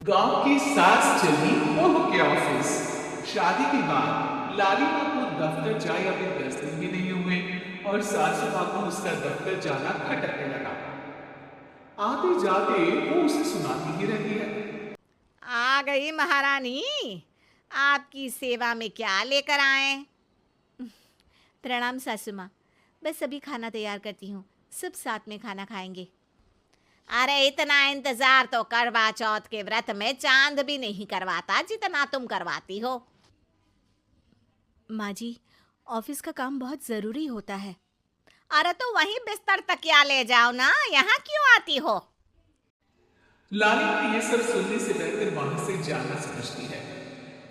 गांव की सास चली बहू के ऑफिस। शादी के बाद लालिमा को दफ्तर जाए अभी 10 दिन भी नहीं हुए और सासू माँ को उसका दफ्तर जाना खटकने लगा। आते जाते वो उसे सुनाती ही रहती है। आ गई महारानी। आपकी सेवा में क्या लेकर आए? प्रणाम सासू माँ। बस अभी खाना तैयार करती हूँ, सब साथ में खाना खाएंगे। अरे इतना इंतजार तो करवा चौथ के व्रत में चांद भी नहीं करवाता जितना तुम करवाती हो। माँ जी, ऑफिस का काम बहुत ज़रूरी होता है। अरे तो वहीं बिस्तर तकिया ले जाओ ना, यहाँ क्यों आती हो? लालिमा ये सब सुनने से बेहतर वहां से जाना समझती है।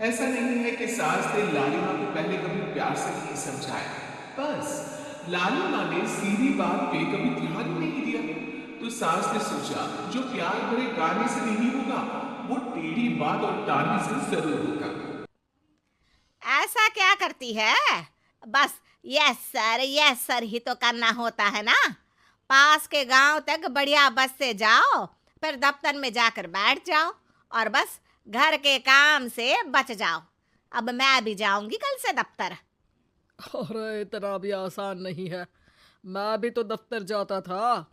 ऐसा नहीं है कि सास ने लालिमा को पहले कभी प्यार से नहीं समझाया, बस लालिमा ने सीधी बात पे कभी ध्यान ही नहीं दिया। तो सास ने सोचा जो प्यार भरे गाने से नहीं होगा वो टेढ़ी बात और ताने से जरूर होगा। ऐसा क्या करती है? बस यस सर ही तो करना होता है ना। पास के गांव तक बढ़िया बस से जाओ, फिर दफ्तर में जाकर बैठ जाओ और बस घर के काम से बच जाओ। अब मैं भी जाऊंगी कल से दफ्तर। अरे इतना भी आसान नहीं है। मैं भी तो दफ्तर जाता था।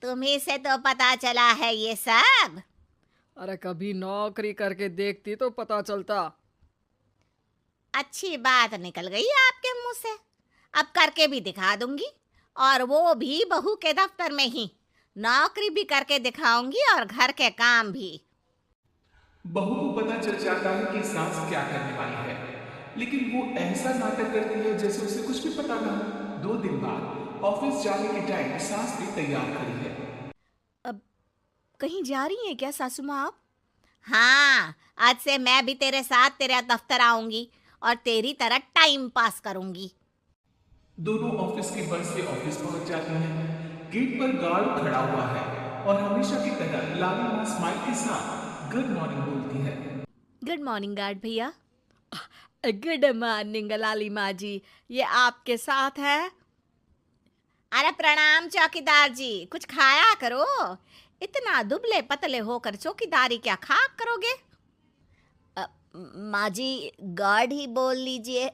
तुम्ही से तो पता चला है ये सब। अरे कभी नौकरी करके देखती तो पता चलता। अच्छी बात निकल गई आपके मुंह से। अब करके भी दिखा दूंगी, और वो भी बहू के दफ्तर में ही। नौकरी भी करके दिखाऊंगी और घर के काम भी। बहू को पता चल जाता है कि सास क्या करने वाली है, लेकिन वो ऐसा नाटक करती है जैसे उसे कुछ भी पता ना हो। 2 दिन बाद ऑफिस जाने के टाइम सास भी तैयार खड़ी है। अब कहीं जा रही हैं क्या सासू माँ आप? हाँ, आज से मैं भी तेरे साथ तेरे दफ्तर आऊंगी और तेरी तरह टाइम पास करूंगी। दोनों ऑफिस की बस से ऑफिस पहुंच जाते हैं। गेट पर गार्ड खड़ा हुआ है और हमेशा की तरह लालिमा स्माइल के साथ गुड मॉर्निंग बोलती है। गुड मॉर्निंग गार्ड भैया। गुड मॉर्निंग लाली माँ जी, ये आपके साथ है। अरे प्रणाम चौकीदार जी, कुछ खाया करो। इतना दुबले पतले होकर चौकीदारी क्या खा करोगे? माँ जी, गार्ड ही बोल लीजिए।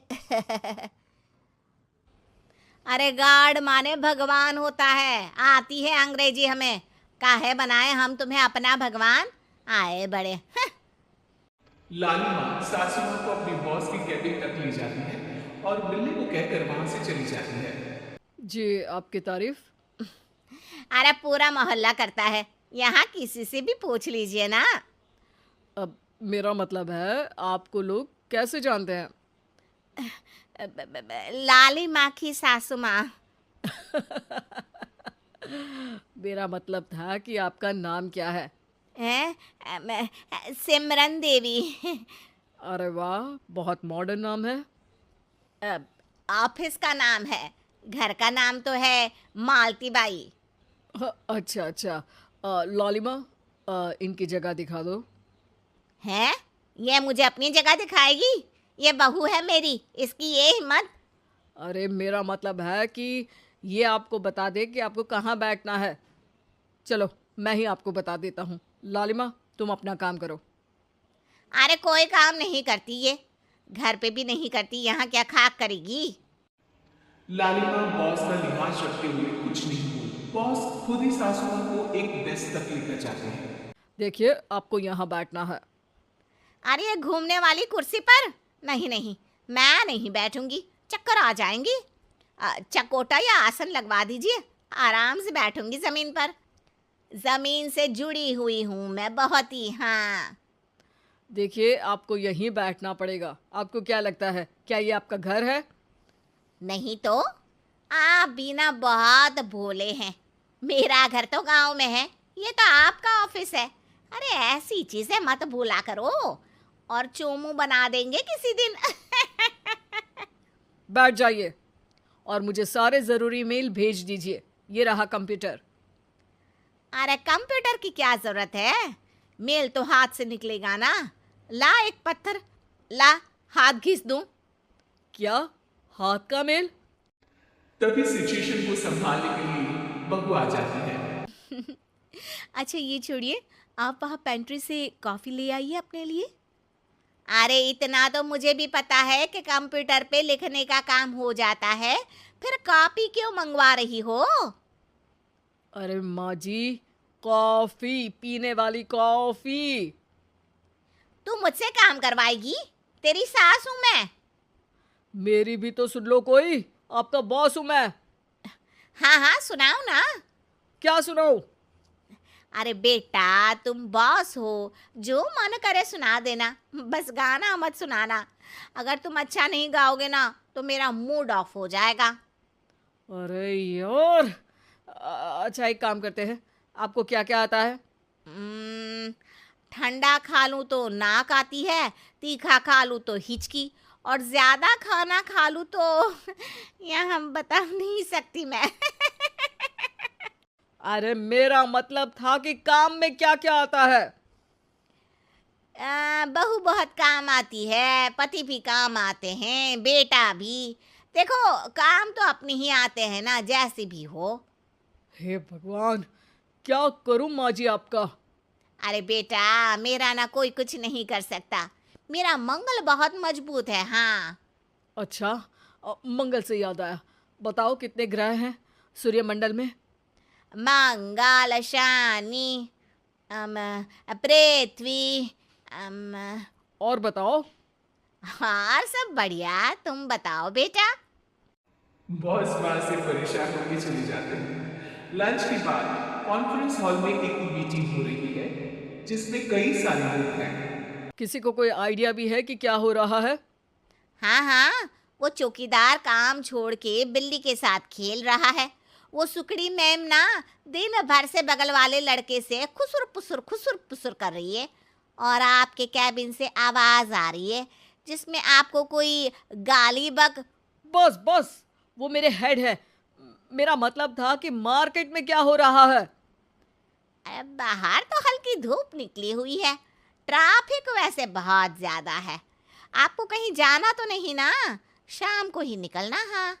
अरे गार्ड माने भगवान होता है, आती है अंग्रेजी हमें। काहे बनाए हम तुम्हें अपना भगवान? आए बड़े। लालिमा सासू माँ को अपनी बॉस की कैबिन तक ले जाती है और मिलने को कहकर वहां से चली जाती है। जी आपकी तारीफ। अरे पूरा मोहल्ला करता है, यहाँ किसी से भी पूछ लीजिए ना। अब मेरा मतलब है आपको लोग कैसे जानते हैं? लाली माँ की सासू माँ। मेरा मतलब था कि आपका नाम क्या है? सिमरन देवी। अरे वाह, बहुत मॉडर्न नाम है। अ, ऑफिस का नाम है, घर का नाम तो है मालती बाई। अच्छा अच्छा। लालिमा, इनकी जगह दिखा दो। है? ये मुझे अपनी जगह दिखाएगी? ये बहू है मेरी, इसकी ये हिम्मत। अरे मेरा मतलब है कि ये आपको बता दे कि आपको कहाँ बैठना है। चलो मैं ही आपको बता देता हूँ। लालिमा, तुम अपना काम करो। अरे कोई काम नहीं करती ये, घर पे भी नहीं करती, यहाँ क्या खाक करेगी? लालिमा बॉस का लिहाज रखते हुए कुछ नहीं बोली। बॉस खुद ही सासू माँ को एक डेस्क तक लेकर जाते हैं। देखिए, आपको यहाँ बैठना है। अरे ये घूमने वाली कुर्सी पर? नहीं नहीं, मैं नहीं बैठूंगी, चक्कर आ जाएंगी। चकोटा या आसन लगवा दीजिए, आराम से बैठूंगी जमीन पर। जमीन से जुड़ी हुई हूँ मैं बहुत ही। हाँ। देखिए, आपको यहीं बैठना पड़ेगा। आपको क्या लगता है, क्या ये आपका घर है? नहीं तो, आप भी ना बहुत भोले हैं। मेरा घर तो गांव में है, ये तो आपका ऑफिस है। अरे ऐसी चीजें मत भूला करो, और चोमू बना देंगे किसी दिन। बैठ जाइए और मुझे सारे ज़रूरी मेल भेज दीजिए। ये रहा कंप्यूटर। अरे कंप्यूटर की क्या जरूरत है, मेल तो हाथ से निकलेगा ना। ला एक पत्थर, ला हाथ घिस दूं। क्या? हाथ का मेल? तभी सिचुएशन को संभालने के लिए बहू आ जाती है। अच्छा ये छोड़िए, आप वहाँ पेंट्री से कॉफ़ी ले आइए अपने लिए। अरे इतना तो मुझे भी पता है कि कंप्यूटर पे लिखने का काम हो जाता है, फिर कॉपी क्यों मंगवा रही हो? अरे माँ जी, कॉफी, पीने वाली कॉफी। तू मुझसे काम करवाएगी? तेरी सास हूँ मैं। मेरी भी तो सुन लो कोई, आपका बॉस हूं मैं। हाँ हाँ सुनाओ ना। क्या सुनाऊं? अरे बेटा तुम बॉस हो, जो मन करे सुना देना, बस गाना मत सुनाना। अगर तुम अच्छा नहीं गाओगे ना तो मेरा मूड ऑफ हो जाएगा। अरे यार, अच्छा एक काम करते हैं, आपको क्या क्या आता है? हम्म, ठंडा खा लूं तो नाक आती है, तीखा खा लूं तो हिचकी, और ज्यादा खाना खा लूं तो यह हम बता नहीं सकती मैं। अरे मेरा मतलब था कि काम में क्या क्या आता है। बहू बहुत काम आती है, पति भी काम आते हैं, बेटा भी। देखो काम तो अपने ही आते हैं ना, जैसे भी हो। हे भगवान, क्या करूं माँ जी आपका। अरे बेटा मेरा ना कोई कुछ नहीं कर सकता, मेरा मंगल बहुत मजबूत है। हाँ अच्छा, मंगल से याद आया, बताओ कितने ग्रह हैं सूर्यमंडल में? मंगल शनि पृथ्वी और बताओ। हाँ सब बढ़िया, तुम बताओ बेटा। बॉस वहां से परेशान होकर चले जाते हैं। लंच के बाद कॉन्फ्रेंस हॉल में एक मीटिंग हो रही है जिसमें कई सारे लोग हैं। किसी को कोई आइडिया भी है कि क्या हो रहा है? हाँ हाँ, वो चौकीदार काम छोड़ के बिल्ली के साथ खेल रहा है। वो सुकड़ी मैम ना दिन भर से बगल वाले लड़के से खुसुर पुसुर कर रही है, और आपके कैबिन से आवाज आ रही है जिसमें आपको कोई गाली बक। बस बस, वो मेरे हेड है। मेरा मतलब था कि मार्केट में क्या हो रहा है। अरे बाहर तो हल्की धूप निकली हुई है, ट्रैफिक वैसे बहुत ज्यादा है। आपको कहीं जाना तो नहीं ना? शाम को ही निकलना। हाँ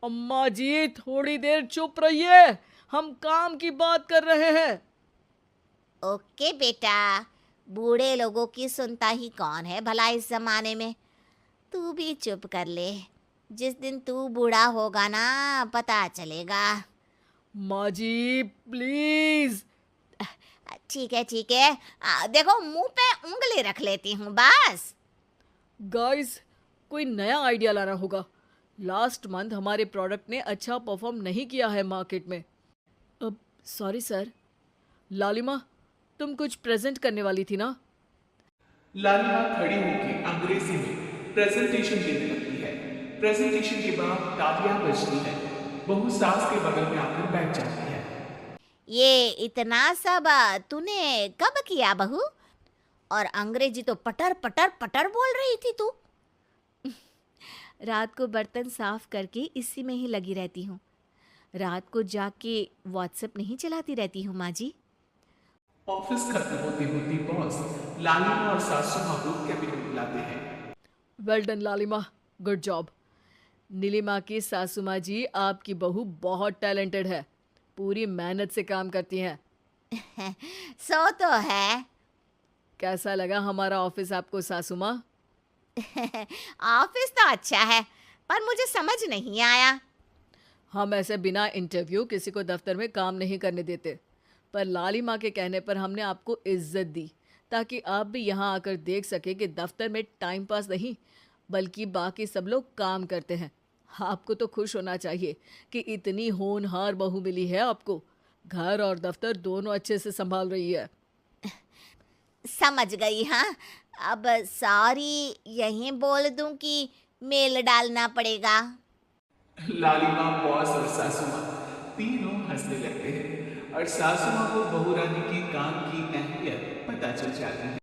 अम्मा जी थोड़ी देर चुप रहिए, हम काम की बात कर रहे हैं। ओके बेटा, बूढ़े लोगों की सुनता ही कौन है भला इस जमाने में। तू भी चुप कर ले, जिस दिन तू बूढ़ा होगा ना पता चलेगा। माँ जी प्लीज। ठीक है, देखो मुंह पे उंगली रख लेती हूँ बस। गाइस, कोई नया आइडिया लाना होगा। लास्ट मंथ हमारे प्रोडक्ट ने अच्छा परफॉर्म नहीं किया है मार्केट में। अब सॉरी सर। लालिमा, तुम कुछ प्रेजेंट करने वाली थी ना? लालिमा खड़ी होकर अंग्रेजी में प्रेजेंटेशन देने लगती है। प्रेजेंटेशन के बाद तालियां बजती है। बहू सास के बगल में आकर बैठ जाती है। ये इतना सब तूने कब किया बहू? और अंग्रेजी तो पटर पटर पटर बोल रही थी तू। रात को बर्तन साफ करके इसी में ही लगी रहती हूँ। रात को जाके व्हाट्सएप नहीं चलाती रहती हूँ माँ जी। ऑफिस खत्म होते होते बॉस लालिमा और सासू माँ को कैबिन में बुलाते हैं। वेल डन लालिमा, गुड जॉब। नीलिमा की सासू माँ जी, आपकी बहू बहुत टैलेंटेड है, पूरी मेहनत से काम करती हैं। सो तो है। कैसा लगा हमारा ऑफिस आपको सासू माँ? ऑफिस तो अच्छा है, पर मुझे समझ नहीं आया। हम ऐसे बिना इंटरव्यू किसी को दफ्तर में काम नहीं करने देते, पर लालिमा के कहने पर हमने आपको इज्जत दी ताकि आप भी यहाँ आकर देख सके कि दफ्तर में टाइम पास नहीं बल्कि बाकी सब लोग काम करते हैं। आपको तो खुश होना चाहिए कि इतनी होनहार बहू मिली है आपको, घर और दफ्तर दोनों अच्छे से संभाल रही है। समझ गई। हाँ अब सॉरी यहीं बोल दूं कि मेल डालना पड़ेगा? लालिमा, बॉस और सासू माँ तीनों हंसने लगते हैं और सासू माँ को बहू रानी के काम की अहमियत पता चल जाती है।